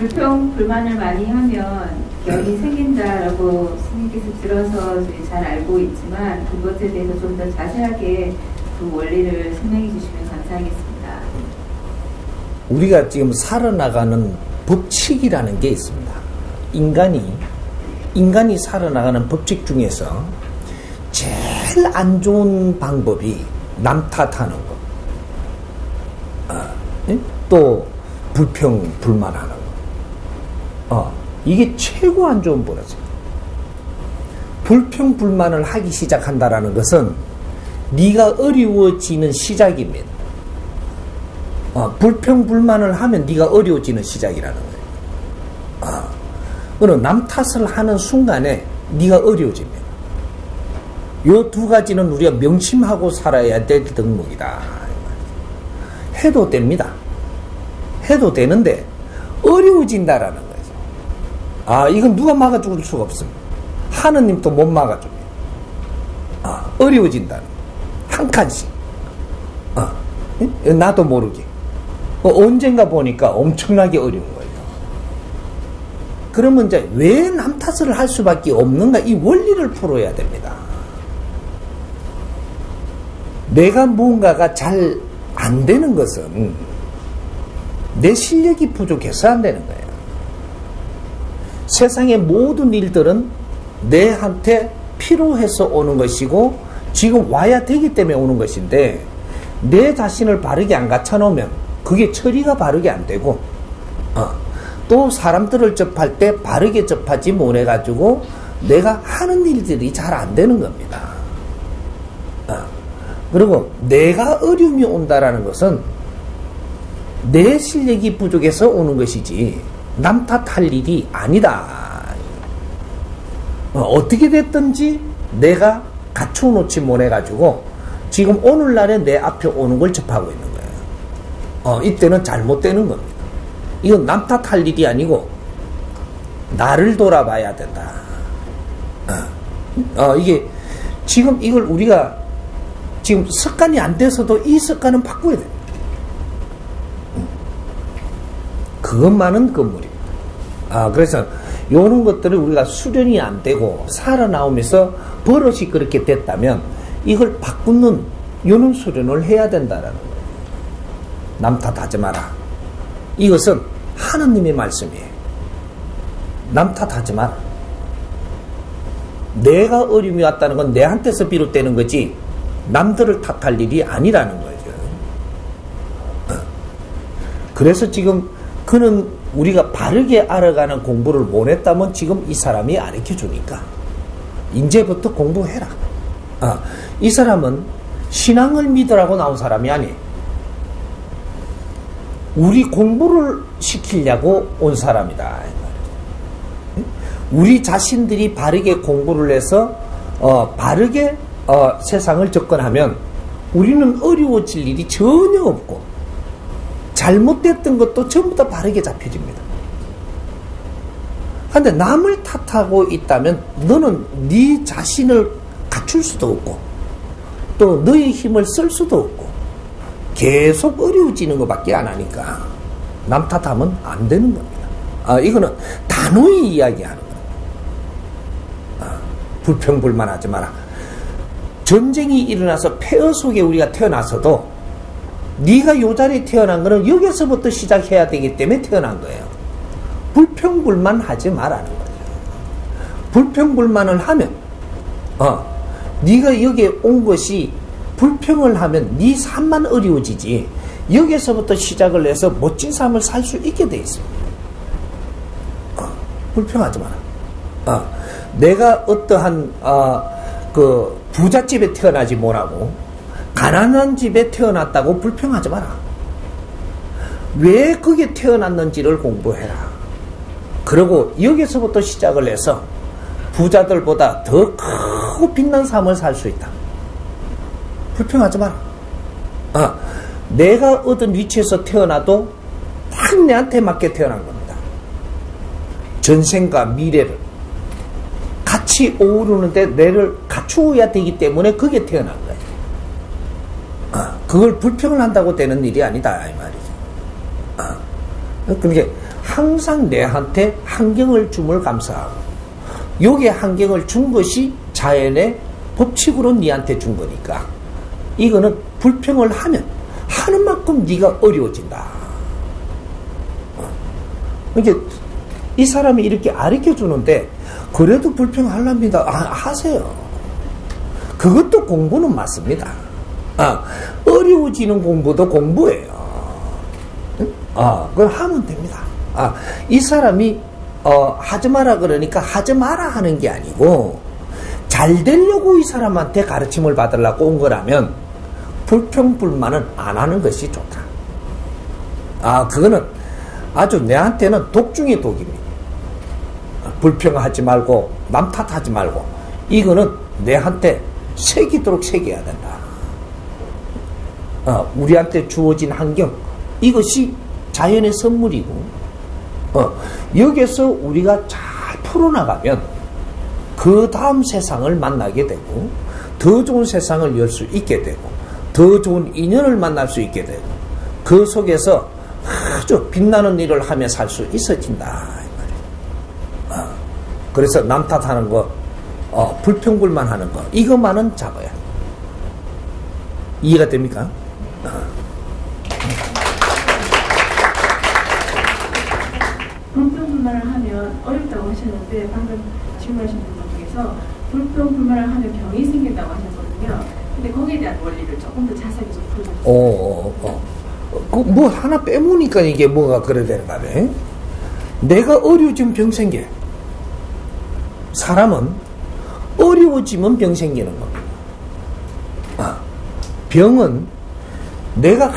불평, 불만을 많이 하면 병이 생긴다라고 스님께서 들어서 잘 알고 있지만 그것에 대해서 좀 더 자세하게 그 원리를 설명해 주시면 감사하겠습니다. 우리가 지금 살아나가는 법칙이라는 게 있습니다. 인간이 살아나가는 법칙 중에서 제일 안 좋은 방법이 남 탓하는 거, 또 불평, 불만하는 거, 이게 최고 안 좋은 버릇이에요. 불평, 불만을 하기 시작한다라는 것은 네가 어려워지는 시작입니다. 불평, 불만을 하면 네가 어려워지는 시작이라는 거예요. 그럼 남 탓을 하는 순간에 네가 어려워집니다. 요 두 가지는 우리가 명심하고 살아야 될 덕목이다. 해도 됩니다. 해도 되는데 어려워진다라는 거죠. 이건 누가 막아줄 수가 없습니다. 하느님도 못 막아줍니다. 어려워진다는 거. 한 칸씩. 나도 모르게. 언젠가 보니까 엄청나게 어려운 거예요. 그러면 이제 왜 남 탓을 할 수밖에 없는가? 이 원리를 풀어야 됩니다. 내가 무언가가 잘 안 되는 것은 내 실력이 부족해서 안 되는 거예요. 세상의 모든 일들은 내한테 필요해서 오는 것이고 지금 와야 되기 때문에 오는 것인데 내 자신을 바르게 안 갖춰놓으면 그게 처리가 바르게 안 되고 또 사람들을 접할 때 바르게 접하지 못해가지고 내가 하는 일들이 잘 안 되는 겁니다. 그리고 내가 어려움이 온다라는 것은 내 실력이 부족해서 오는 것이지 남 탓할 일이 아니다. 어떻게 됐든지 내가 갖춰놓지 못해가지고 지금 오늘날에 내 앞에 오는 걸 접하고 있는 거예요. 이때는 잘못되는 겁니다. 이건 남 탓할 일이 아니고 나를 돌아봐야 된다. 이게 지금 이걸 우리가 지금 습관이 안 돼서도 이 습관은 바꿔야 됩니다. 그것만은 건물입니다. 그래서 이런 것들을 우리가 수련이 안 되고 살아나오면서 버릇이 그렇게 됐다면 이걸 바꾸는 이런 수련을 해야 된다라는 거예요. 남 탓하지 마라. 이것은 하느님의 말씀이에요. 남 탓하지 마라. 내가 어려움이 왔다는 건 내한테서 비롯되는 거지 남들을 탓할 일이 아니라는 거죠. 그래서 지금 그는 우리가 바르게 알아가는 공부를 못 했다면 지금 이 사람이 가르쳐 주니까 이제부터 공부해라. 이 사람은 신앙을 믿으라고 나온 사람이 아니에요. 우리 공부를 시키려고 온 사람이다. 우리 자신들이 바르게 공부를 해서 바르게 세상을 접근하면 우리는 어려워질 일이 전혀 없고 잘못됐던 것도 전부 다 바르게 잡혀집니다. 그런데 남을 탓하고 있다면 너는 네 자신을 갖출 수도 없고 또 너의 힘을 쓸 수도 없고 계속 어려워지는 것밖에 안 하니까 남 탓하면 안 되는 겁니다. 이거는 단호히 이야기하는 겁니다. 불평불만하지 마라. 전쟁이 일어나서 폐허 속에 우리가 태어나서도 네가 요 자리에 태어난 거는 여기서부터 시작해야 되기 때문에 태어난 거예요. 불평불만 하지 말라는 거예요. 불평불만을 하면 네가 여기에 온 것이 불평을 하면 네 삶만 어려워지지 여기서부터 시작을 해서 멋진 삶을 살 수 있게 돼 있습니다. 불평하지 마라. 내가 어떠한 그 부잣집에 태어나지 못하고 가난한 집에 태어났다고 불평하지 마라. 왜 거기에 태어났는지를 공부해라. 그리고 여기서부터 시작을 해서 부자들보다 더 크고 빛난 삶을 살 수 있다. 불평하지 마라. 내가 얻은 위치에서 태어나도 딱 내한테 맞게 태어난 겁니다. 전생과 미래를 같이 어우르는데 내를 갖추어야 되기 때문에 그게 태어난 거예요. 그걸 불평을 한다고 되는 일이 아니다 이 말이죠. 그러니까 항상 내한테 환경을 줌을 감사하고, 요게 환경을 준 것이 자연의 법칙으로 니한테 준 거니까, 이거는 불평을 하는 만큼 네가 어려워진다. 그러니까 이 사람이 이렇게 가르쳐 주는데, 그래도 불평하랍니다. 하세요. 그것도 공부는 맞습니다. 어려워지는 공부도 공부예요. 그걸 하면 됩니다. 이 사람이 하지 마라 그러니까 하지 마라 하는 게 아니고, 잘 되려고 이 사람한테 가르침을 받으려고 온 거라면 불평불만은 안 하는 것이 좋다. 그거는 아주 내한테는 독 중의 독입니다. 불평하지 말고 남 탓하지 말고, 이거는 내한테 새기도록 새겨야 된다. 우리한테 주어진 환경, 이것이 자연의 선물이고, 여기서 우리가 잘 풀어나가면 그 다음 세상을 만나게 되고, 더 좋은 세상을 열 수 있게 되고, 더 좋은 인연을 만날 수 있게 되고, 그 속에서 아주 빛나는 일을 하며 살 수 있어진다. 그래서 남 탓하는 거, 불평불만 하는 거, 이것만은 잡아야 돼. 이해가 됩니까? 불평불만을 하면 어렵다고 하셨는데, 방금 질문하신 분 중에서 불평불만을 하면 병이 생긴다고 하셨거든요. 근데 거기에 대한 원리를 조금 더 자세하게 좀 풀어주세요. 뭐 하나 빼보니까 이게 뭐가 그래 되는 거네. 내가 어려워지면 병 생겨. 사람은 어려워지면 병 생기는 겁니다. 병은 내가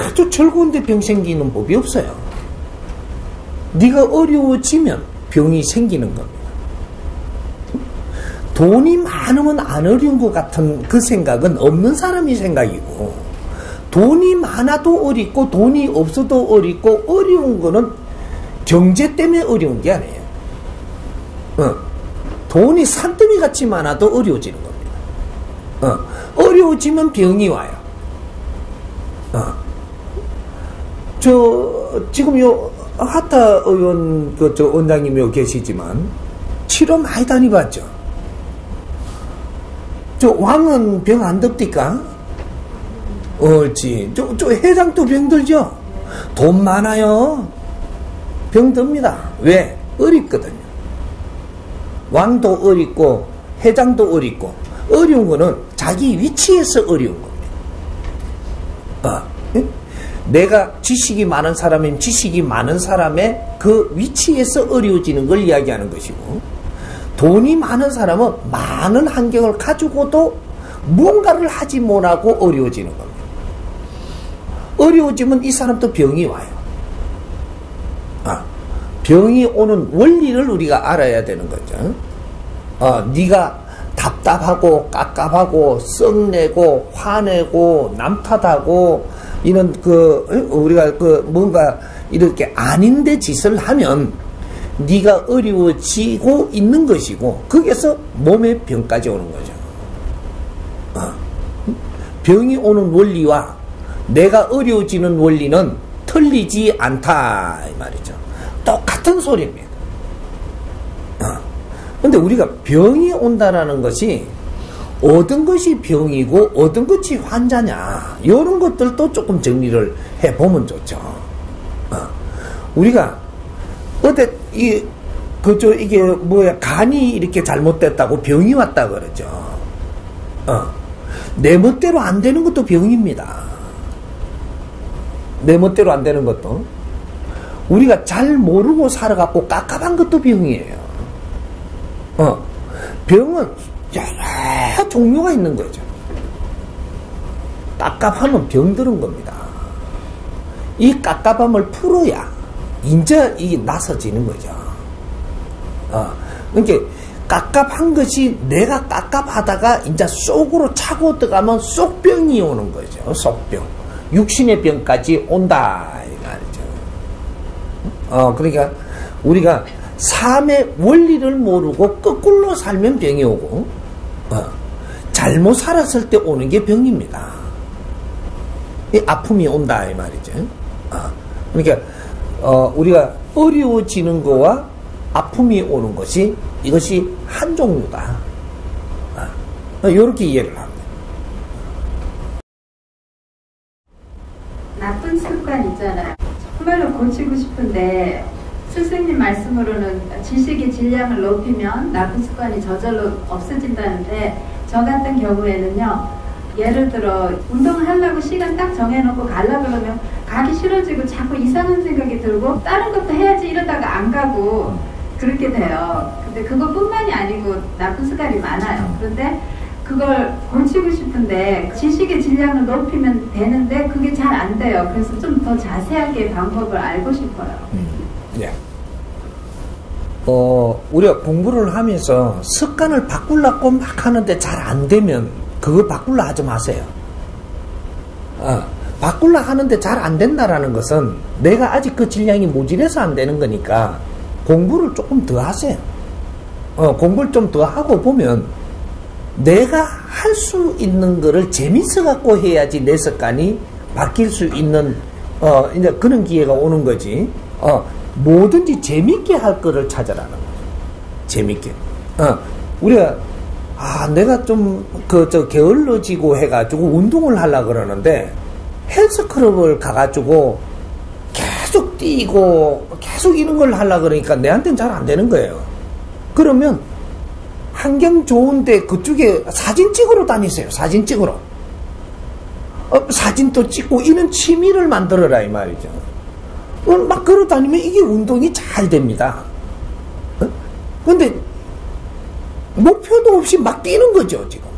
아주 즐거운데 병 생기는 법이 없어요. 네가 어려워지면 병이 생기는 겁니다. 돈이 많으면 안 어려운 것 같은 그 생각은 없는 사람이 생각이고, 돈이 많아도 어렵고 돈이 없어도 어렵고, 어려운 거는 경제 때문에 어려운 게 아니에요. 돈이 산더미 같이 많아도 어려워지는 겁니다. 어려워지면 병이 와요. 지금 하타 의원 원장님이 원장님이 치료 많이 다니봤죠. 왕은 병 안 덥디까? 옳지. 회장도 병 들죠? 돈 많아요. 병 듭니다. 왜? 어렵거든요. 왕도 어렵고, 회장도 어렵고, 어려운 거는 자기 위치에서 어려운 겁니다. 내가 지식이 많은 사람이면 지식이 많은 사람의 그 위치에서 어려워지는 걸 이야기하는 것이고, 돈이 많은 사람은 많은 환경을 가지고도 뭔가를 하지 못하고 어려워지는 겁니다. 어려워지면 이 사람도 병이 와요. 병이 오는 원리를 우리가 알아야 되는 거죠. 네가 답답하고 깝깝하고 썩내고 화내고 남 탓하고 이런 우리가 뭔가 이렇게 아닌데 짓을 하면 네가 어려워지고 있는 것이고, 거기에서 몸에 병까지 오는 거죠. 병이 오는 원리와 내가 어려워지는 원리는 틀리지 않다 이 말이죠. 똑같은 소리입니다. 근데 우리가 병이 온다라는 것이 어떤 것이 병이고 어떤 것이 환자냐, 이런 것들도 조금 정리를 해보면 좋죠. 우리가 이게 뭐야, 간이 이렇게 잘못됐다고 병이 왔다 그러죠. 내 멋대로 안 되는 것도 병입니다. 내 멋대로 안 되는 것도, 우리가 잘 모르고 살아갖고 깝깝한 것도 병이에요. 병은 여러 종류가 있는 거죠. 깝깝하면 병들은 겁니다. 이 깝깝함을 풀어야 이제 이게 나서지는 거죠. 그러니까 깝깝한 것이 내가 깝깝하다가 이제 속으로 차고 들어가면 속병이 오는 거죠. 속병. 육신의 병까지 온다 이 말이죠. 그러니까 우리가 삶의 원리를 모르고 거꾸로 살면 병이 오고, 잘못 살았을 때 오는 게 병입니다. 이 아픔이 온다 이 말이죠. 그러니까 우리가 어려워지는 거와 아픔이 오는 것이 이것이 한 종류다. 이렇게 이해를 합니다. 나쁜 습관 있잖아요. 정말로 고치고 싶은데 스승님 말씀으로는 지식의 질량을 높이면 나쁜 습관이 저절로 없어진다는데, 저 같은 경우에는요, 예를 들어 운동을 하려고 시간 딱 정해놓고 가려고 그러면 가기 싫어지고 자꾸 이상한 생각이 들고 다른 것도 해야지 이러다가 안 가고 그렇게 돼요. 근데 그것뿐만이 아니고 나쁜 습관이 많아요. 그런데 그걸 고치고 싶은데 지식의 질량을 높이면 되는데 그게 잘 안 돼요. 그래서 좀 더 자세하게 방법을 알고 싶어요. 예. 우리가 공부를 하면서 습관을 바꾸려고 막 하는데 잘 안 되면 그거 바꾸려 하지 마세요. 바꾸려 하는데 잘 안 된다라는 것은 내가 아직 그 질량이 모질해서 안 되는 거니까 공부를 조금 더 하세요. 공부를 좀 더 하고 보면 내가 할 수 있는 거를 재밌어 갖고 해야지 내 습관이 바뀔 수 있는 이제 그런 기회가 오는 거지. 뭐든지 재밌게 할 거를 찾아라는 거죠. 재밌게. 우리가 내가 좀 게을러지고 해가지고 운동을 하려고 그러는데 헬스클럽을 가가지고 계속 뛰고 계속 이런 걸 하려고 그러니까 내한테는 잘 안 되는 거예요. 그러면 환경 좋은데 그쪽에 사진 찍으러 다니세요. 사진 찍으러. 사진도 찍고 이런 취미를 만들어라 이 말이죠. 막 걸어 다니면 이게 운동이 잘 됩니다. 근데 목표도 없이 막 뛰는 거죠 지금.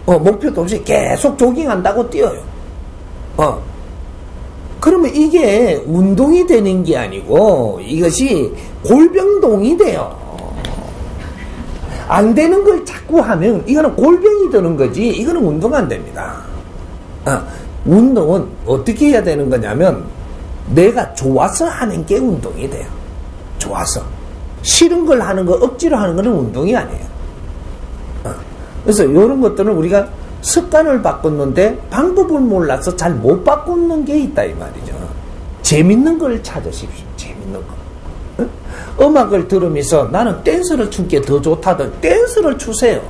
목표도 없이 계속 조깅한다고 뛰어요. 그러면 이게 운동이 되는 게 아니고 이것이 골병동이 돼요. 안 되는 걸 자꾸 하면 이거는 골병이 되는 거지 이거는 운동 안 됩니다. 운동은 어떻게 해야 되는 거냐면 내가 좋아서 하는 게 운동이 돼요. 좋아서. 싫은 걸 하는 거 억지로 하는 거는 운동이 아니에요. 그래서 이런 것들은 우리가 습관을 바꿨는데 방법을 몰라서 잘 못 바꾸는 게 있다 이 말이죠. 재밌는 걸 찾으십시오. 재밌는 거. 음악을 들으면서 나는 댄스를 춘 게 더 좋다든 댄스를 추세요.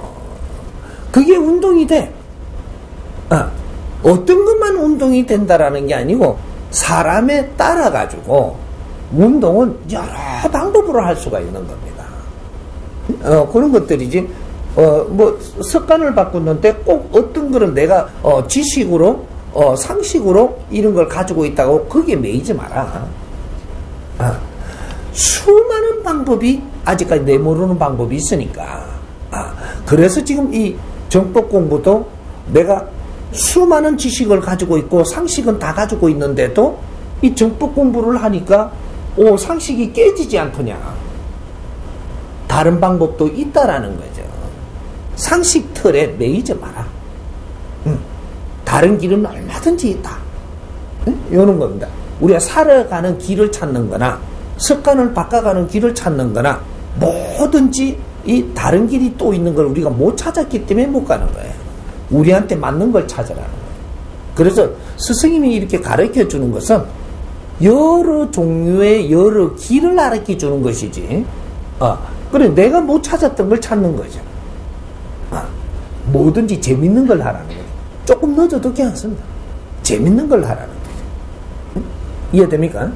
그게 운동이 돼. 어떤 것만 운동이 된다라는 게 아니고 사람에 따라 가지고 운동은 여러 방법으로 할 수가 있는 겁니다. 그런 것들이지. 습관을 바꾸는데 꼭 어떤 거는 내가 지식으로 상식으로 이런 걸 가지고 있다고 거기에 매이지 마라. 수많은 방법이 아직까지 내 모르는 방법이 있으니까. 그래서 지금 이 정법 공부도 내가 수많은 지식을 가지고 있고 상식은 다 가지고 있는데도 이 정법 공부를 하니까 상식이 깨지지 않더냐. 다른 방법도 있다라는 거죠. 상식 틀에 매이지 마라. 다른 길은 얼마든지 있다. 이런 겁니다. 우리가 살아가는 길을 찾는 거나 습관을 바꿔가는 길을 찾는 거나 뭐든지 이 다른 길이 또 있는 걸 우리가 못 찾았기 때문에 못 가는 거예요. 우리한테 맞는 걸 찾으라는 거예요. 그래서 스승님이 이렇게 가르쳐 주는 것은 여러 종류의 여러 길을 가르쳐 주는 것이지. 그래 내가 못 찾았던 걸 찾는 거죠. 뭐든지 재밌는 걸 하라는 거죠. 조금 늦어도 괜찮습니다. 재밌는 걸 하라는 거죠. 이해됩니까?